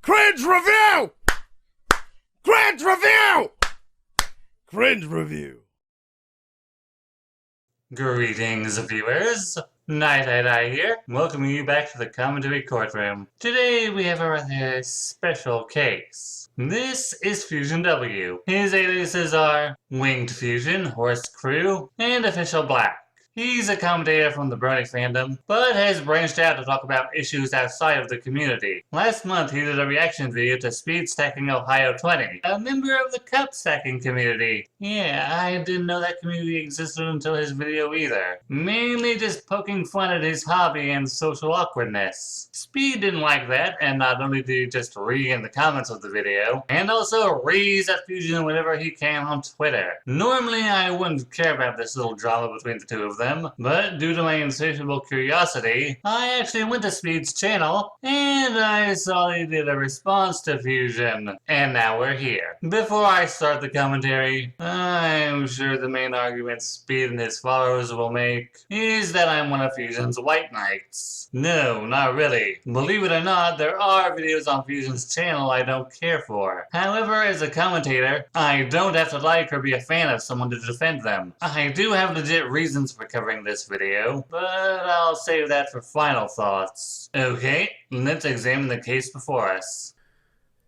Cringe review! Cringe review! Cringe review. Greetings, viewers. Night here, welcoming you back to the commentary courtroom. Today we have a rather special case. This is Fusion W. His aliases are Winged Fusion, Horse Crew, and Official Black. He's a commentator from the Burning fandom, but has branched out to talk about issues outside of the community. Last month, he did a reaction video to SpeedstackingOhio20, a member of the cup stacking community. Yeah, I didn't know that community existed until his video either. Mainly just poking fun at his hobby and social awkwardness. Speed didn't like that, and not only did he just re in the comments of the video, and also rees at Fusion whenever he can on Twitter. Normally, I wouldn't care about this little drama between the two of them, but due to my insatiable curiosity, I actually went to Speed's channel, and I saw he did a response to Fusion, and now we're here. Before I start the commentary, I'm sure the main argument Speed and his followers will make is that I'm one of Fusion's white knights. No, not really. Believe it or not, there are videos on Fusion's channel I don't care for. However, as a commentator, I don't have to like or be a fan of someone to defend them. I do have legit reasons for covering this video, but I'll save that for final thoughts. Okay, let's examine the case before us.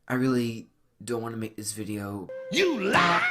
I really don't want to make this video. You lie!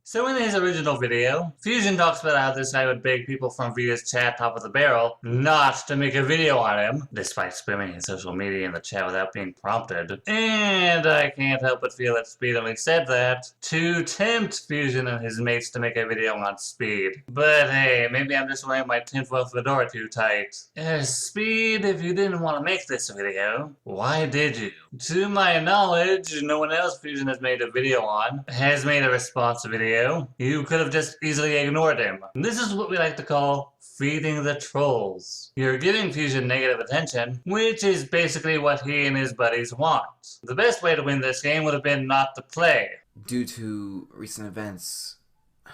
So in his original video, Fusion talks about how this guy would beg people from Vita's chat top of the barrel not to make a video on him, despite spamming his social media in the chat without being prompted. And I can't help but feel that Speed only said that to tempt Fusion and his mates to make a video on Speed. But hey, maybe I'm just wearing my tinfoil fedora too tight. Speed, if you didn't want to make this video, why did you? To my knowledge, no one else Fusion has made a video on has made a response video. You could have just easily ignored him. This is what we like to call feeding the trolls. You're giving Fusion negative attention, which is basically what he and his buddies want. The best way to win this game would have been not to play. Due to recent events, I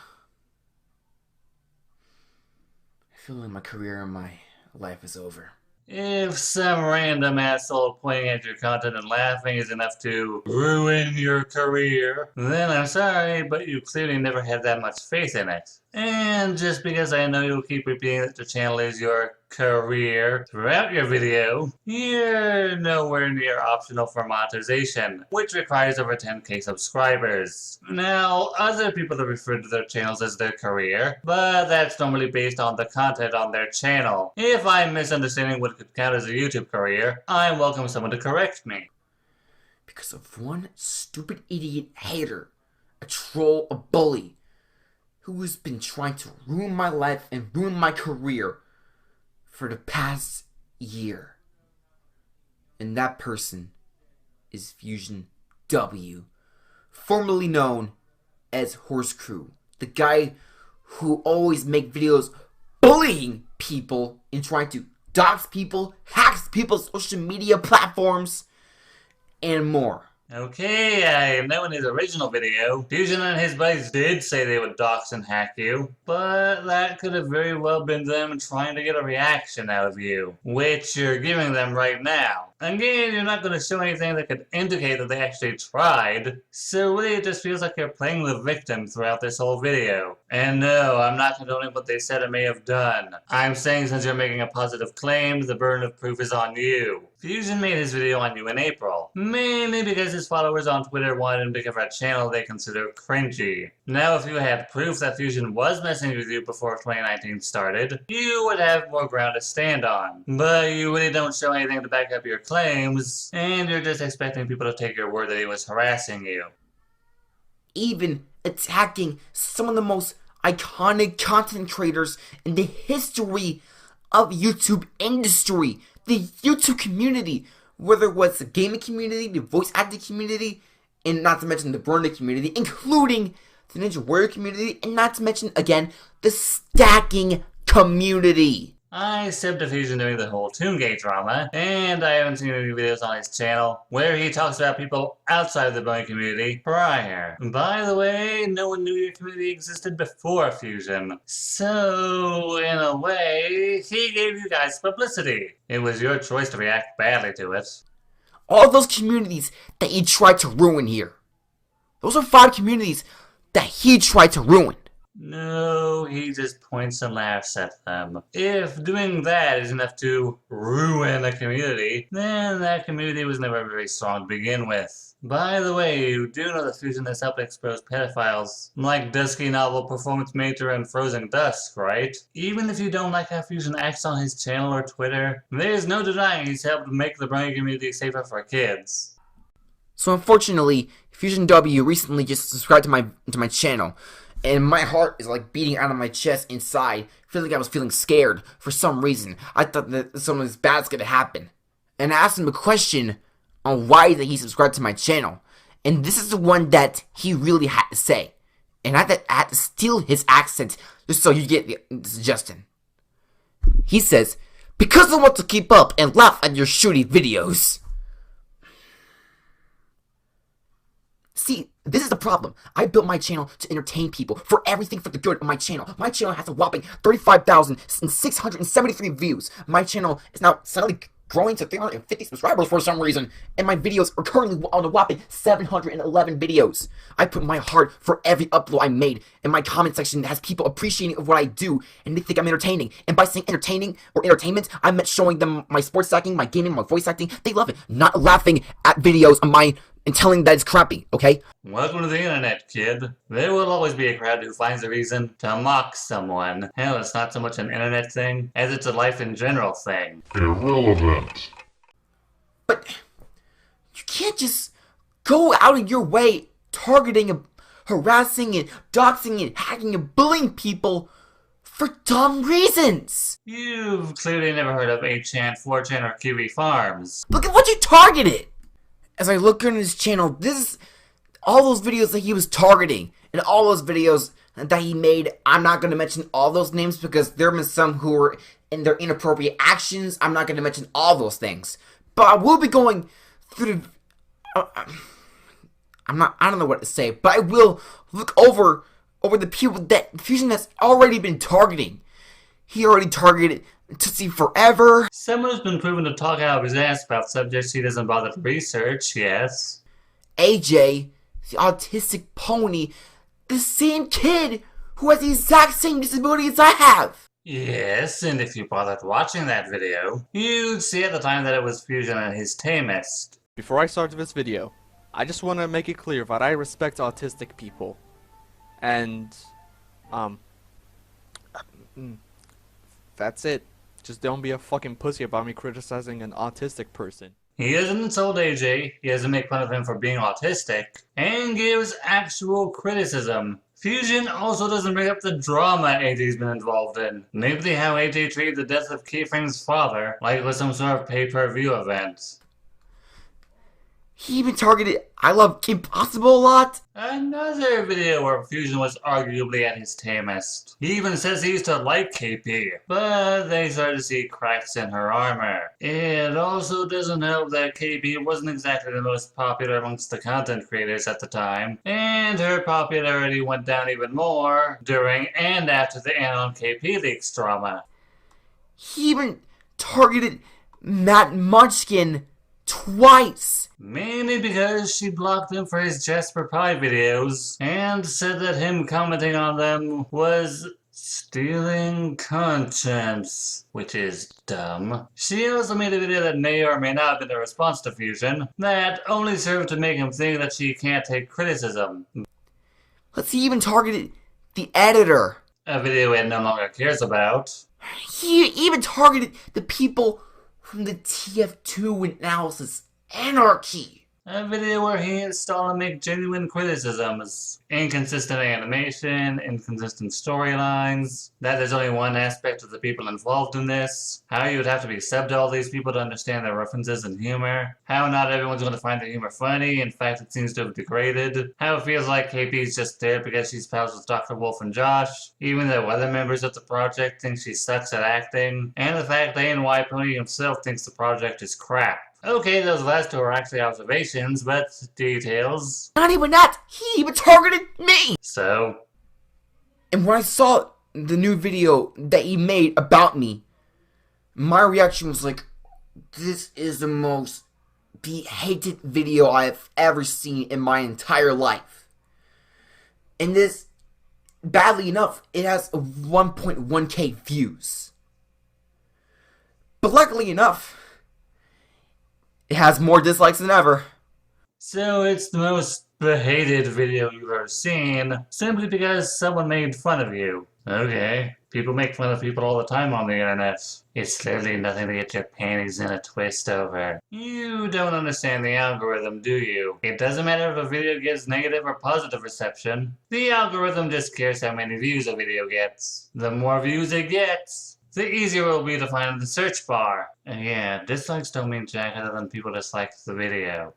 feel like my career and my life is over. If some random asshole pointing at your content and laughing is enough to ruin your career, then I'm sorry, but you clearly never had that much faith in it. And just because I know you'll keep repeating that the channel is your career throughout your video, you're nowhere near optional for monetization, which requires over 10k subscribers. Now, other people have referred to their channels as their career, but that's normally based on the content on their channel. If I'm misunderstanding what could count as a YouTube career, I welcome someone to correct me. Because of one stupid idiot hater, a troll, a bully, who has been trying to ruin my life and ruin my career for the past year. And that person is Fusion W, formerly known as Horse Crew, the guy who always make videos bullying people and trying to dox people, hacks people's social media platforms, and more. Okay, I know in his original video, Fusion and his buddies did say they would dox and hack you, but that could have very well been them trying to get a reaction out of you, which you're giving them right now. Again, you're not going to show anything that could indicate that they actually tried, so really it just feels like you're playing the victim throughout this whole video. And no, I'm not condoning what they said or may have done. I'm saying since you're making a positive claim, the burden of proof is on you. Fusion made his video on you in April, mainly because his followers on Twitter wanted him to cover a channel they consider cringy. Now if you had proof that Fusion was messing with you before 2019 started, you would have more ground to stand on. But you really don't show anything to back up your claims, and you're just expecting people to take your word that he was harassing you. Even attacking some of the most iconic content creators in the history of YouTube industry, the YouTube community, whether it was the gaming community, the voice acting community, and not to mention the burner community, including the Ninja Warrior community, and not to mention, again, the stacking community. I subbed to Fusion doing the whole Toongate drama, and I haven't seen any videos on his channel where he talks about people outside of the bullying community prior. By the way, no one knew your community existed before Fusion, so in a way, he gave you guys publicity. It was your choice to react badly to it. All those communities that he tried to ruin here. Those are 5 communities that he tried to ruin. No, he just points and laughs at them. If doing that is enough to ruin a community, then that community was never very strong to begin with. By the way, you do know that Fusion has helped expose pedophiles like Dusky Novel, Performance Major, and Frozen Dusk, right? Even if you don't like how Fusion acts on his channel or Twitter, there's no denying he's helped make the brony community safer for kids. So unfortunately, Fusion W recently just subscribed to my channel. And my heart is like beating out of my chest inside. I feel like I was feeling scared for some reason. I thought that something bad's gonna happen. And I asked him a question on why that he subscribed to my channel. And this is the one that he really had to say. And I had to steal his accent just so you get the suggestion. He says, "Because I want to keep up and laugh at your shitty videos." See, this is the problem. I built my channel to entertain people, for everything for the good of my channel. My channel has a whopping 35,673 views. My channel is now suddenly growing to 350 subscribers for some reason, and my videos are currently on a whopping 711 videos. I put my heart for every upload I made, and my comment section has people appreciating what I do, and they think I'm entertaining. And by saying entertaining or entertainment, I meant showing them my sports stacking, my gaming, my voice acting. They love it. Not laughing at videos of mine and telling that it's crappy, okay? Welcome to the internet, kid. There will always be a crowd who finds a reason to mock someone. Hell, it's not so much an internet thing as it's a life in general thing. Irrelevant. But you can't just go out of your way targeting and harassing and doxing and hacking and bullying people for dumb reasons. You've clearly never heard of 8chan, 4chan, or Kiwi Farms. Look at what you targeted! As I look on his channel, this is all those videos that he was targeting, and all those videos that he made. I'm not going to mention all those names because there have been some who were in their inappropriate actions. I'm not going to mention all those things, but I will be going through the, I don't know what to say, but I will look over the people that Fusion has already been targeting. He already targeted Tootsie Forever. Someone who's been proven to talk out of his ass about subjects he doesn't bother to research, yes. AJ, the autistic pony, the same kid who has the exact same disability as I have. Yes, and if you bothered watching that video, you'd see at the time that it was Fusion and his tamest. Before I start this video, I just want to make it clear that I respect autistic people. And, that's it. Just don't be a fucking pussy about me criticizing an autistic person. He doesn't insult AJ, he doesn't make fun of him for being autistic, and gives actual criticism. Fusion also doesn't bring up the drama AJ's been involved in, namely how AJ treated the death of Keyframe's father like it was some sort of pay-per-view event. He even targeted I Love Impossible a lot. Another video where Fusion was arguably at his tamest. He even says he used to like KP, but they started to see cracks in her armor. It also doesn't help that KP wasn't exactly the most popular amongst the content creators at the time, and her popularity went down even more during and after the Anon KP leaks drama. He even targeted Matt Munchkin twice. Mainly because she blocked him for his Jasper Pie videos, and said that him commenting on them was stealing content, which is dumb. She also made a video that may or may not have been a response to Fusion, that only served to make him think that she can't take criticism. He even targeted the editor. A video he no longer cares about. He even targeted the people from the TF2 analysis anarchy. A video where he installed and make genuine criticisms. Inconsistent animation, inconsistent storylines, that there's only one aspect of the people involved in this, how you would have to be subbed to all these people to understand their references and humor, how not everyone's going to find the humor funny, in fact it seems to have degraded, how it feels like KP's just there because she's pals with Dr. Wolf and Josh, even though other members of the project think she sucks at acting, and the fact that ANY Pony himself thinks the project is crap. Okay, those last two are actually observations, but details. Not even that! He even targeted me! So? And when I saw the new video that he made about me, my reaction was like, this is the most the hated video I have ever seen in my entire life. And this, badly enough, it has 1.1k views. But luckily enough, it has more dislikes than ever. So it's the most hated video you've ever seen, simply because someone made fun of you. Okay, people make fun of people all the time on the internet. It's clearly nothing to get your panties in a twist over. You don't understand the algorithm, do you? It doesn't matter if a video gets negative or positive reception. The algorithm just cares how many views a video gets. The more views it gets, the easier it will be to find in the search bar. And yeah, dislikes don't mean jack other than people dislike the video.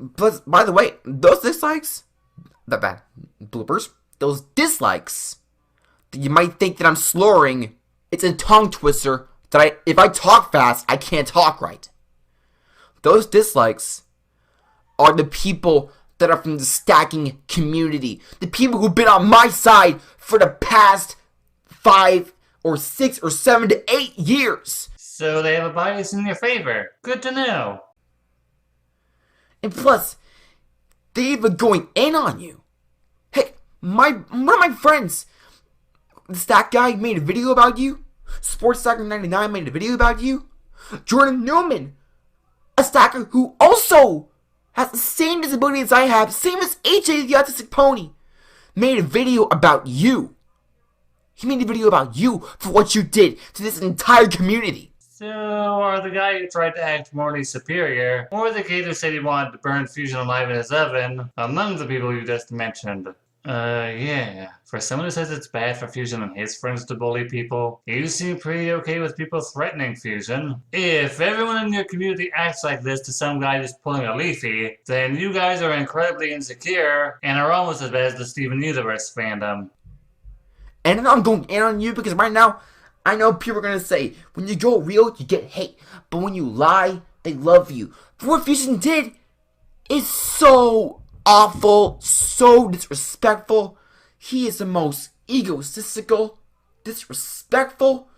But, by the way, those dislikes, bloopers, those dislikes, you might think that I'm slurring, it's a tongue twister that if I talk fast, I can't talk right. Those dislikes are the people that are from the stacking community. The people who've been on my side for the past 5 or 6 or 7 to 8 years. So they have a bias in your favor. Good to know. And plus, they're even going in on you. Hey, one of my friends, the Stack guy, made a video about you. SportsStacker99 made a video about you. Jordan Newman, a stacker who also has the same disability as I have, same as AJ the Autistic Pony, made a video about you. He made a video about you for what you did to this entire community. So, are the guy who tried to act morally superior, or the kid who said he wanted to burn Fusion alive in his oven, among the people you just mentioned? Yeah. For someone who says it's bad for Fusion and his friends to bully people, you seem pretty okay with people threatening Fusion. If everyone in your community acts like this to some guy just pulling a Leafy, then you guys are incredibly insecure, and are almost as bad as the Steven Universe fandom. And I'm going in on you because right now, I know people are going to say, when you go real, you get hate. But when you lie, they love you. For what Fusion did is so awful, so disrespectful. He is the most egotistical, disrespectful,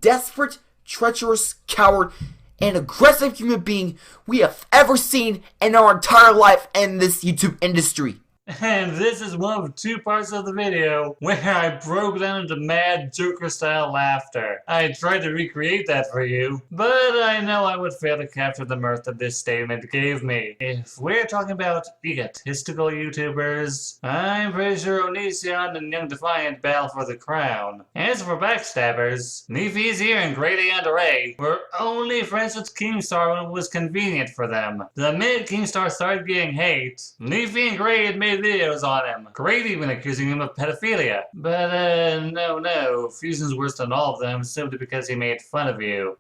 desperate, treacherous, coward, and aggressive human being we have ever seen in our entire life in this YouTube industry. And this is one of 2 parts of the video where I broke down into mad Joker-style laughter. I tried to recreate that for you, but I know I would fail to capture the mirth that this statement gave me. If we're talking about egotistical YouTubers, I'm pretty sure Onision and Young Defiant battle for the crown. As for backstabbers, Neefy's here and Grady and Ray were only friends with Keemstar when it was convenient for them. The minute Keemstar started getting hate, Neefy and Gray had made videos on him. Grady even accusing him of pedophilia. But no, Fusion's worse than all of them simply because he made fun of you.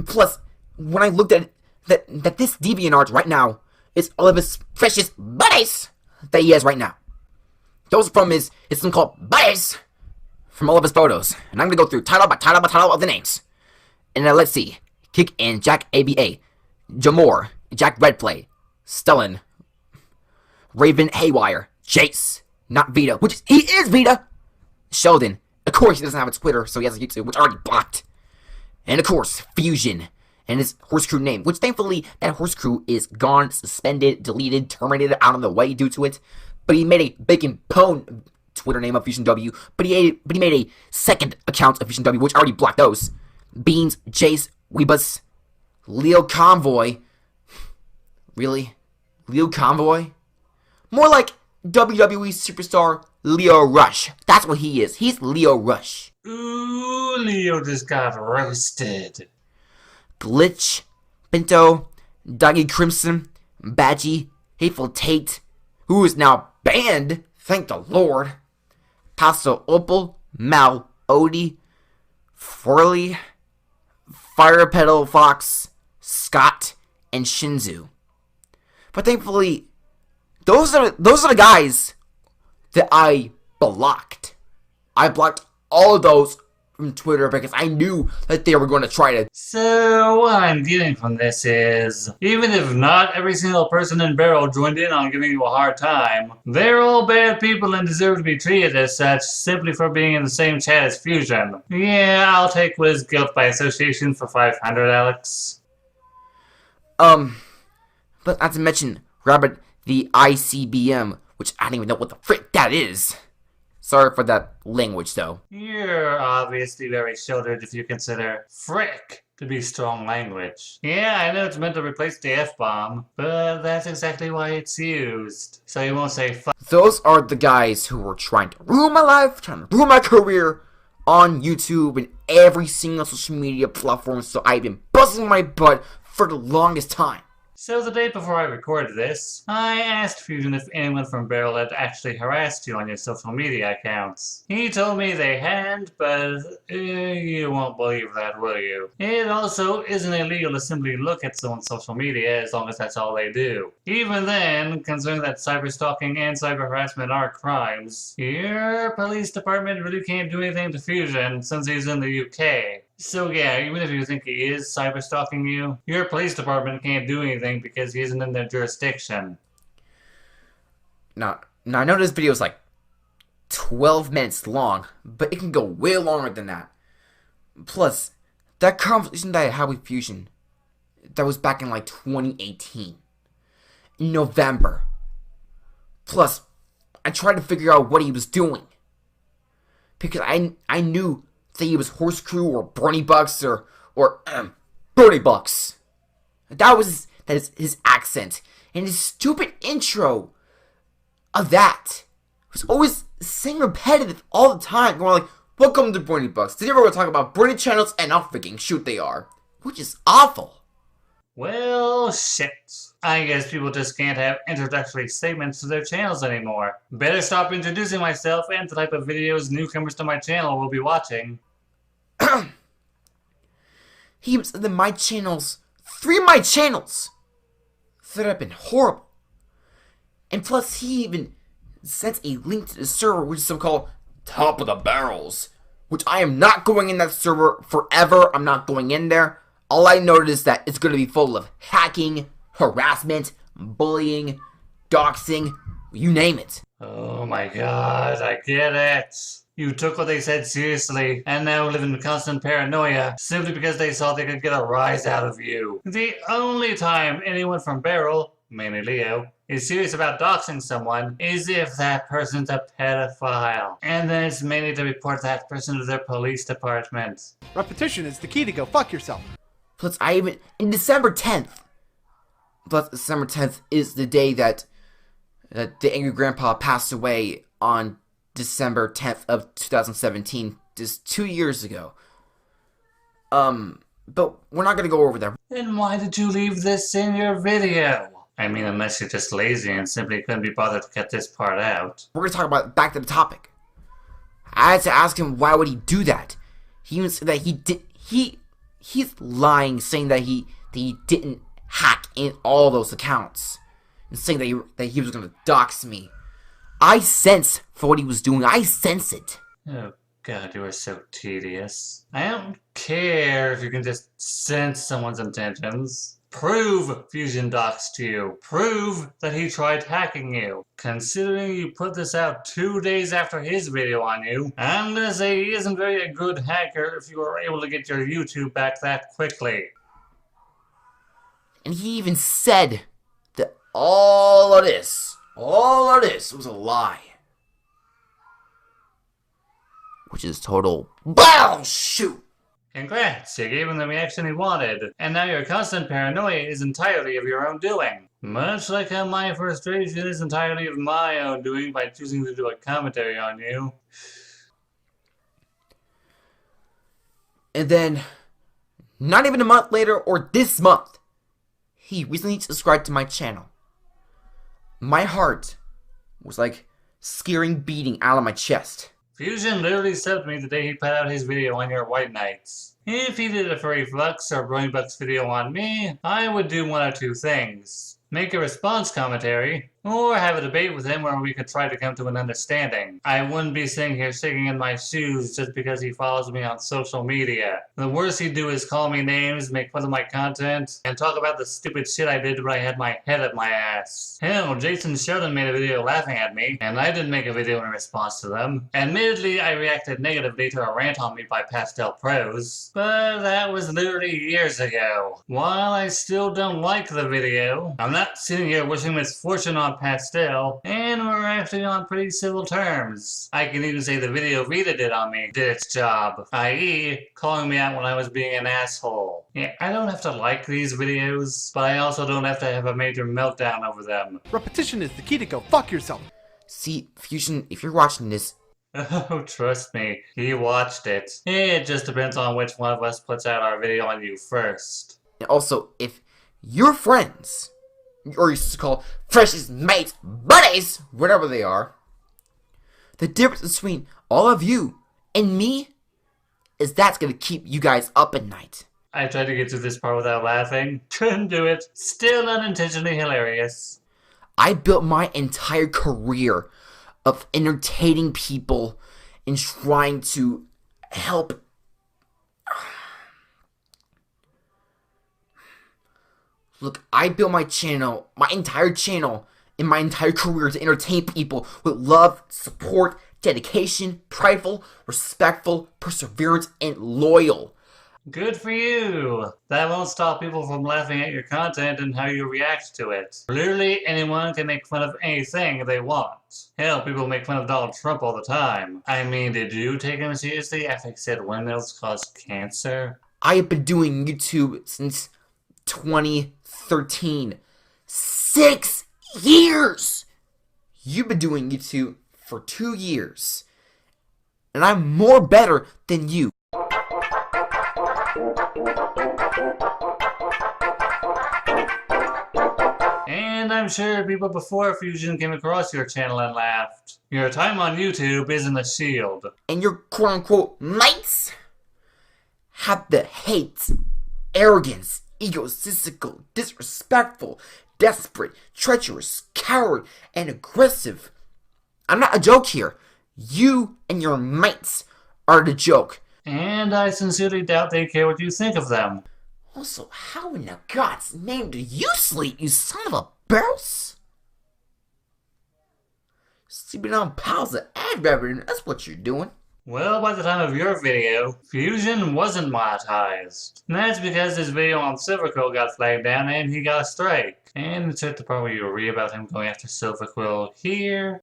Plus, when I looked at that this DeviantArt right now is all of his precious buddies that he has right now. Those from his something called buddies from all of his photos. And I'm gonna go through title by title by title of the names. And let's see. Kick and Jack ABA, Jamor, Jack Redplay, Stellan, Raven Haywire, Jace, not Vita, which he is Vita, Sheldon. Of course, he doesn't have a Twitter, so he has a YouTube, which already blocked. And of course, Fusion, and his horse crew name, which thankfully that horse crew is gone, suspended, deleted, terminated, out of the way due to it. But he made a bacon pone Twitter name of Fusion W, but he made a second account of Fusion W, which already blocked those. Beans, Jace, Weebus, Leo Convoy. Really? Leo Convoy? More like WWE superstar Leo Rush. That's what he is. He's Leo Rush. Ooh, Leo just got roasted. Glitch, Pinto, Doggy Crimson, Badgie, Hateful Tate, who is now banned, thank the Lord. Paso Opal, Mal, Odie, Forley, Fire Pedal Fox, Scott, and Shinzu. But thankfully, those are the guys that I blocked. I blocked all of those from Twitter because I knew that they were going to try to. So what I'm getting from this is, even if not every single person in Barrel joined in on giving you a hard time, they're all bad people and deserve to be treated as such simply for being in the same chat as Fusion. Yeah, I'll take Wiz guilt by association for 500, Alex. But not to mention, Rabbit, the ICBM, which I don't even know what the frick that is. Sorry for that language, though. You're obviously very sheltered if you consider frick to be strong language. Yeah, I know it's meant to replace the F-bomb, but that's exactly why it's used. So you won't say fuck. Those are the guys who were trying to ruin my life, trying to ruin my career on YouTube and every single social media platform, so I've been busting my butt for the longest time. So the day before I recorded this, I asked Fusion if anyone from Barrel had actually harassed you on your social media accounts. He told me they hadn't, but you won't believe that, will you? It also isn't illegal to simply look at someone's social media as long as that's all they do. Even then, considering that cyberstalking and cyber harassment are crimes, your police department really can't do anything to Fusion since he's in the UK. So yeah, even if you think he is cyberstalking you, your police department can't do anything because he isn't in their jurisdiction. Now I know this video is like 12 minutes long, but it can go way longer than that. Plus, that conversation that I had with Fusion, that was back in like 2018. In November. Plus, I tried to figure out what he was doing. Because I knew that he was Horse Crew or Bernie Bucks or Bernie Bucks. That is his accent. And his stupid intro of that was always saying repetitive all the time. Going like, welcome to Bernie Bucks. Today we're going to talk about Bernie channels and how freaking shoot they are. Which is awful. Well, shit. I guess people just can't have introductory statements to their channels anymore. Better stop introducing myself and the type of videos newcomers to my channel will be watching. He was in my channels, 3 of my channels, that have been horrible. And plus, he even sent a link to the server, which is so-called Top of the Barrels, which I am not going in that server forever. I'm not going in there. All I noticed is that it's going to be full of hacking, harassment, bullying, doxing, you name it. Oh my god, I get it. You took what they said seriously, and now live in constant paranoia, simply because they saw they could get a rise out of you. The only time anyone from Barrel, mainly Leo, is serious about doxing someone is if that person's a pedophile. And then it's mainly to report that person to their police department. Repetition is the key to go fuck yourself. Plus, in December 10th, plus December 10th is the day that the angry grandpa passed away on December 10th of 2017, just 2 years ago. But we're not gonna go over that. Then why did you leave this in your video? I mean, unless you're just lazy and simply couldn't be bothered to cut this part out. We're gonna talk about back to the topic. I had to ask him why would he do that. He even said that he's lying, saying that he didn't hack in all those accounts, and saying that he was gonna dox me. I sense for what he was doing. I sense it. Oh god, you are so tedious. I don't care if you can just sense someone's intentions. Prove Fusion doxed you. Prove that he tried hacking you. Considering you put this out 2 days after his video on you, I'm gonna say he isn't very a good hacker if you were able to get your YouTube back that quickly. And he even said that all of this was a lie. Which is total bullshit. Congrats, you gave him the reaction he wanted, and now your constant paranoia is entirely of your own doing. Much like how my frustration is entirely of my own doing by choosing to do a commentary on you. And then, not even a month later, or this month, he recently subscribed to my channel. My heart was like scaring beating out of my chest. Fusion literally subbed me the day he put out his video on your White Knights. If he did a Furry Flux or Brony Bucks video on me, I would do one of two things. Make a response commentary, or have a debate with him where we could try to come to an understanding. I wouldn't be sitting here shaking in my shoes just because he follows me on social media. The worst he'd do is call me names, make fun of my content, and talk about the stupid shit I did when I had my head up my ass. Hell, Jason Sheldon made a video laughing at me, and I didn't make a video in response to them. Admittedly, I reacted negatively to a rant on me by Pastel Pros, but that was literally years ago. While I still don't like the video, I'm not sitting here wishing misfortune on Pastel, and we're actually on pretty civil terms. I can even say the video Rita did on me did its job, i.e. calling me out when I was being an asshole. Yeah, I don't have to like these videos, but I also don't have to have a major meltdown over them. Repetition is the key to go fuck yourself. See, Fusion, if you're watching this, Oh, trust me, he watched it. It just depends on which one of us puts out our video on you first. and also, if your friends, or you used to call freshest mates, buddies, whatever they are, the difference between all of you and me is that's gonna keep you guys up at night. I tried to get through this part without laughing. Couldn't do it. Still unintentionally hilarious. I built my entire career of entertaining people and trying to help. Look, I built my channel, my entire channel, and my entire career to entertain people with love, support, dedication, prideful, respectful, perseverance, and loyal. Good for you. That won't stop people from laughing at your content and how you react to it. Literally anyone can make fun of anything they want. Hell, people make fun of Donald Trump all the time. I mean, did you take him seriously after he said windmills cause cancer? I have been doing YouTube since 2013. 6 years! You've been doing YouTube for 2 years. And I'm more better than you. And I'm sure people before Fusion came across your channel and laughed. Your time on YouTube isn't a shield. And your quote-unquote mates have the hate, arrogance, egotistical, disrespectful, desperate, treacherous, coward, and aggressive. I'm not a joke here. You and your mates are the joke. And I sincerely doubt they care what you think of them. Also, how in the God's name do you sleep, you son of a barrels? Sleeping on piles of ad revenue, that's what you're doing. Well, by the time of your video, Fusion wasn't monetized. And that's because his video on Silverquill got flagged down and he got a strike. And insert the part where you read about him going after Silverquill here.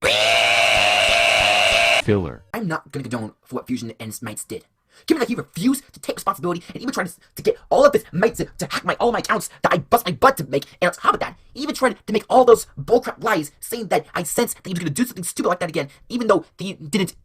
Filler. I'm not gonna condone for what Fusion and his mates did. Given that he refused to take responsibility and even tried to get all of his mates to hack all my accounts that I bust my butt to make, and on top of that, he even tried to make all those bullcrap lies saying that I sensed that he was gonna do something stupid like that again, even though he didn't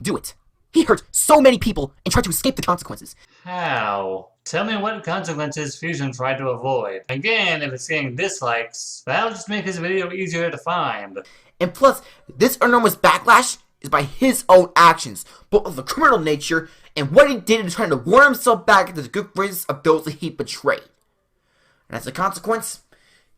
do it. He hurt so many people and tried to escape the consequences. How? Tell me what consequences Fusion tried to avoid. Again, if it's getting dislikes, that'll just make his video easier to find. And plus, this enormous backlash is by his own actions, both of the criminal nature and what he did in trying to worm himself back into the good graces of those that he betrayed. And as a consequence,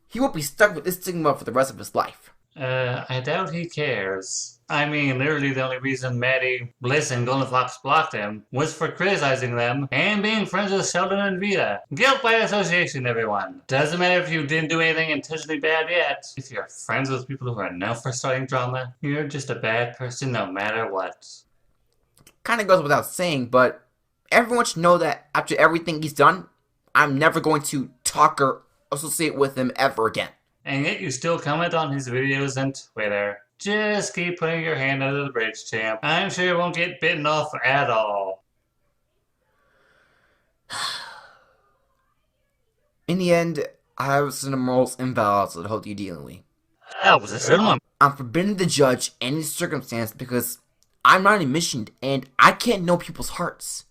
he will be stuck with this stigma for the rest of his life. I doubt he cares. I mean, literally the only reason Maddie, Bliss, and Golden Fox blocked him was for criticizing them and being friends with Sheldon and Vita. Guilt by association, everyone. Doesn't matter if you didn't do anything intentionally bad yet. If you're friends with people who are known for starting drama, you're just a bad person no matter what. Kinda goes without saying, but everyone should know that after everything he's done, I'm never going to talk or associate with him ever again. And yet you still comment on his videos and Twitter. Just keep putting your hand under the bridge, champ. I'm sure it won't get bitten off at all. In the end, I have a set of morals and values that I hold you dearly. That was a cinema. I'm forbidden to judge any circumstance because I'm not omniscient and I can't know people's hearts.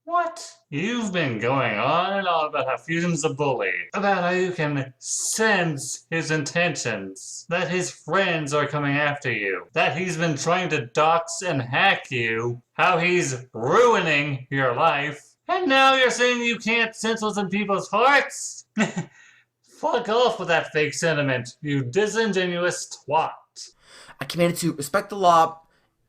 What? You've been going on and on about how Fusion's a bully, about how you can sense his intentions, that his friends are coming after you, that he's been trying to dox and hack you, how he's ruining your life, and now you're saying you can't sense what's in people's hearts? Fuck off with that fake sentiment, you disingenuous twat. I commanded to respect the law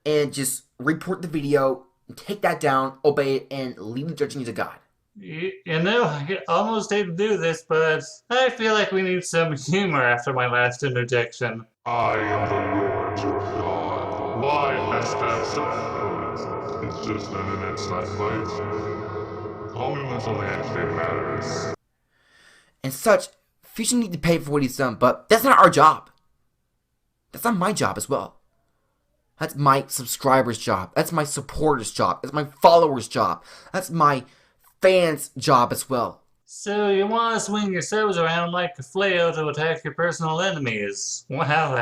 and just report the video, take that down, obey it, and leave the judging to God. You know, I almost hate to do this, but I feel like we need some humor after my last interjection. I am the Lord your God. Why hashtag self? It's just an internet sidelight. Call me when something actually matters. And such, Fusion need to pay for what he's done, but that's not our job. That's not my job as well. That's my subscribers' job. That's my supporters' job. That's my followers' job. That's my fans' job as well. So you want to swing your subs around like a flail to attack your personal enemies? Wow,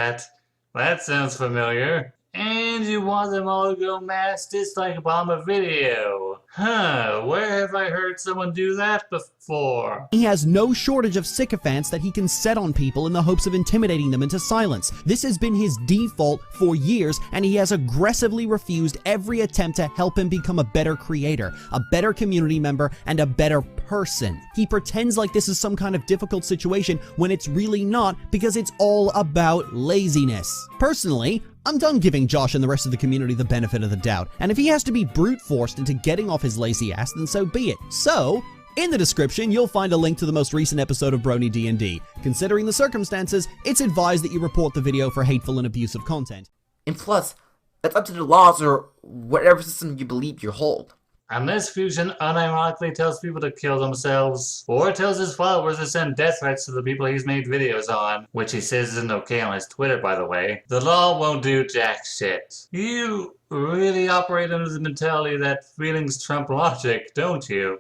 that sounds familiar. And you want them all to go mass dislike bomb a video. Huh, where have I heard someone do that before? He has no shortage of sycophants that he can set on people in the hopes of intimidating them into silence. This has been his default for years, and he has aggressively refused every attempt to help him become a better creator, a better community member, and a better person. He pretends like this is some kind of difficult situation when it's really not, because it's all about laziness. Personally, I'm done giving Josh and the rest of the community the benefit of the doubt, and if he has to be brute forced into getting off his lazy ass, then so be it. So, in the description, you'll find a link to the most recent episode of Brony D&D. Considering the circumstances, it's advised that you report the video for hateful and abusive content. And plus, that's up to the laws or whatever system you believe you hold. Unless Fusion unironically tells people to kill themselves, or tells his followers to send death threats to the people he's made videos on, which he says isn't okay on his Twitter, by the way, the law won't do jack shit. You really operate under the mentality that feelings trump logic, don't you?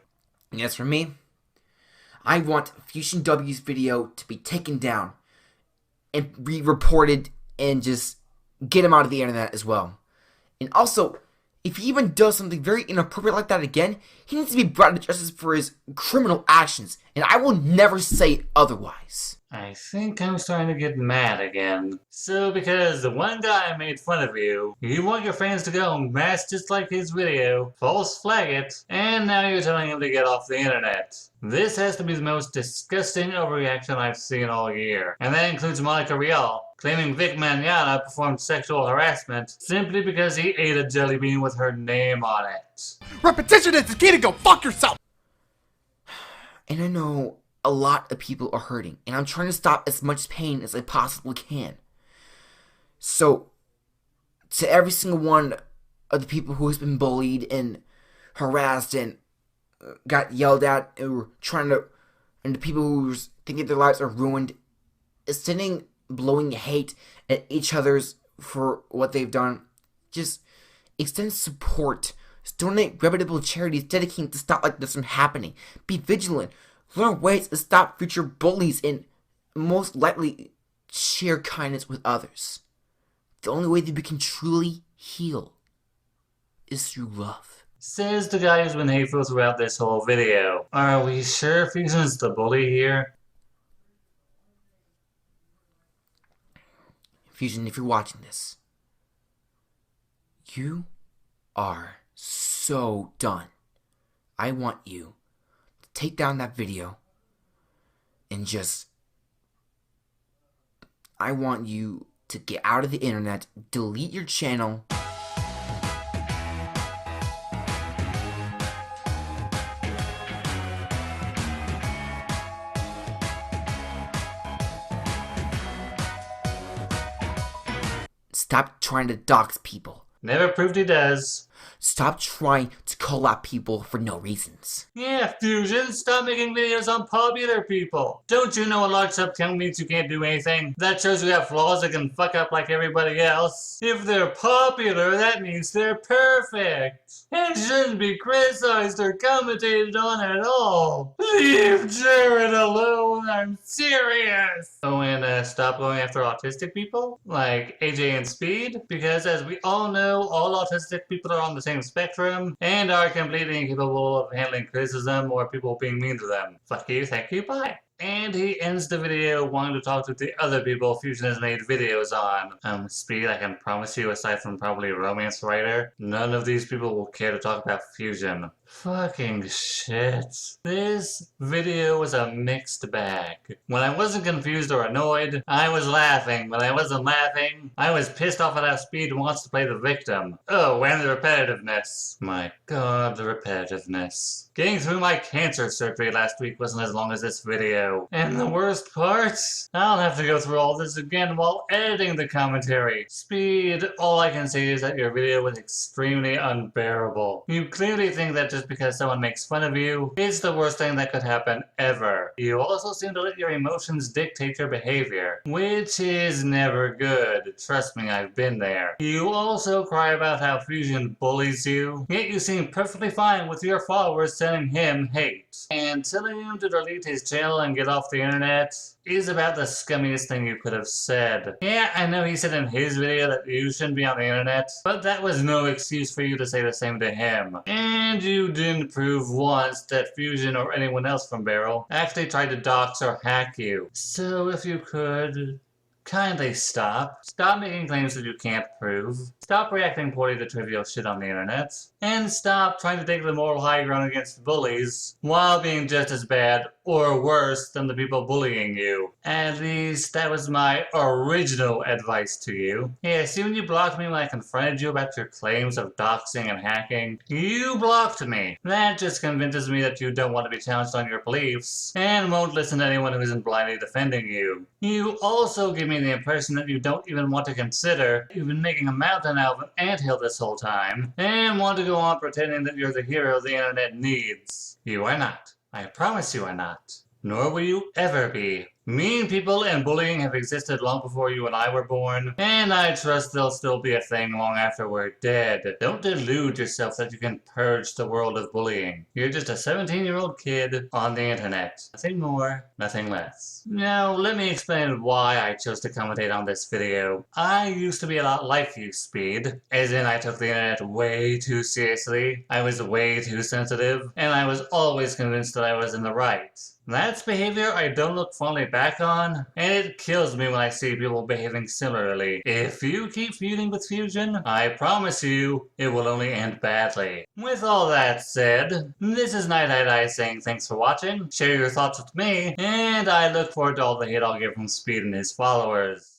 And as for me, I want Fusion W's video to be taken down and re-reported and just get him out of the internet as well. And also, if he even does something very inappropriate like that again, he needs to be brought to justice for his criminal actions, and I will never say otherwise. I think I'm starting to get mad again. So because the one guy made fun of you, you want your fans to go mass dislike his video, false flag it, and now you're telling him to get off the internet. This has to be the most disgusting overreaction I've seen all year. And that includes Monica Rial, claiming Vic Manana performed sexual harassment simply because he ate a jelly bean with her name on it. Repetition is the key to go fuck yourself! And I know a lot of people are hurting, and I'm trying to stop as much pain as I possibly can. So, to every single one of the people who has been bullied and harassed and got yelled at, and the people who think that their lives are ruined, sending blowing hate at each other's for what they've done, just extend support. Donate reputable charities dedicated to stop like this from happening. Be vigilant. Learn ways to stop future bullies and most likely share kindness with others. The only way that we can truly heal is through love. Says the guy who's been hateful throughout this whole video. Are we sure Fusion's the bully here? Fusion, if you're watching this, you are so done. I want you to take down that video and I want you to get out of the internet, delete your channel. Stop trying to dox people. Never proved he does. Stop trying to call out people for no reasons. Yeah, Fusion, stop making videos on popular people. Don't you know a large sub count means you can't do anything? That shows you have flaws that can fuck up like everybody else. If they're popular, that means they're perfect. And shouldn't be criticized or commentated on at all. Leave Jared alone, I'm serious. Oh, and stop going after autistic people? Like AJ and Speed? Because as we all know, all autistic people are on the same spectrum and are completely incapable of handling criticism or people being mean to them. Fuck you, thank you, bye. And he ends the video wanting to talk to the other people Fusion has made videos on. Speed, I can promise you, aside from probably a romance writer, none of these people will care to talk about Fusion. Fucking shit. This video was a mixed bag. When I wasn't confused or annoyed, I was laughing. When I wasn't laughing, I was pissed off at how Speed wants to play the victim. Oh, and the repetitiveness. My god, the repetitiveness. Getting through my cancer surgery last week wasn't as long as this video. And the worst part? I'll have to go through all this again while editing the commentary. Speed, all I can say is that your video was extremely unbearable. You clearly think that just because someone makes fun of you, it's the worst thing that could happen ever. You also seem to let your emotions dictate your behavior, which is never good. Trust me, I've been there. You also cry about how Fusion bullies you, yet you seem perfectly fine with your followers sending him hate. And telling him to delete his channel and get off the internet is about the scummiest thing you could have said. Yeah, I know he said in his video that you shouldn't be on the internet, but that was no excuse for you to say the same to him. And you didn't prove once that Fusion or anyone else from Barrel actually tried to dox or hack you. So if you could, kindly stop. Stop making claims that you can't prove. Stop reacting poorly to trivial shit on the internet. And stop trying to take the moral high ground against bullies while being just as bad or worse than the people bullying you. At least that was my original advice to you. Yeah, see, when you blocked me when I confronted you about your claims of doxing and hacking, you blocked me. That just convinces me that you don't want to be challenged on your beliefs and won't listen to anyone who isn't blindly defending you. You also give me the impression that you don't even want to consider you've been making a mountain out of an anthill this whole time and want to go on pretending that you're the hero the internet needs. You are not. I promise you are not. Nor will you ever be. Mean people and bullying have existed long before you and I were born, and I trust they'll still be a thing long after we're dead. Don't delude yourself that you can purge the world of bullying. You're just a 17-year-old kid on the internet. Nothing more, nothing less. Now, let me explain why I chose to commentate on this video. I used to be a lot like you, Speed. As in, I took the internet way too seriously, I was way too sensitive, and I was always convinced that I was in the right. That's behavior I don't look fondly back on, and it kills me when I see people behaving similarly. If you keep feuding with Fusion, I promise you, it will only end badly. With all that said, this is Night saying thanks for watching, share your thoughts with me, and I look forward to all the hate I'll get from Speed and his followers.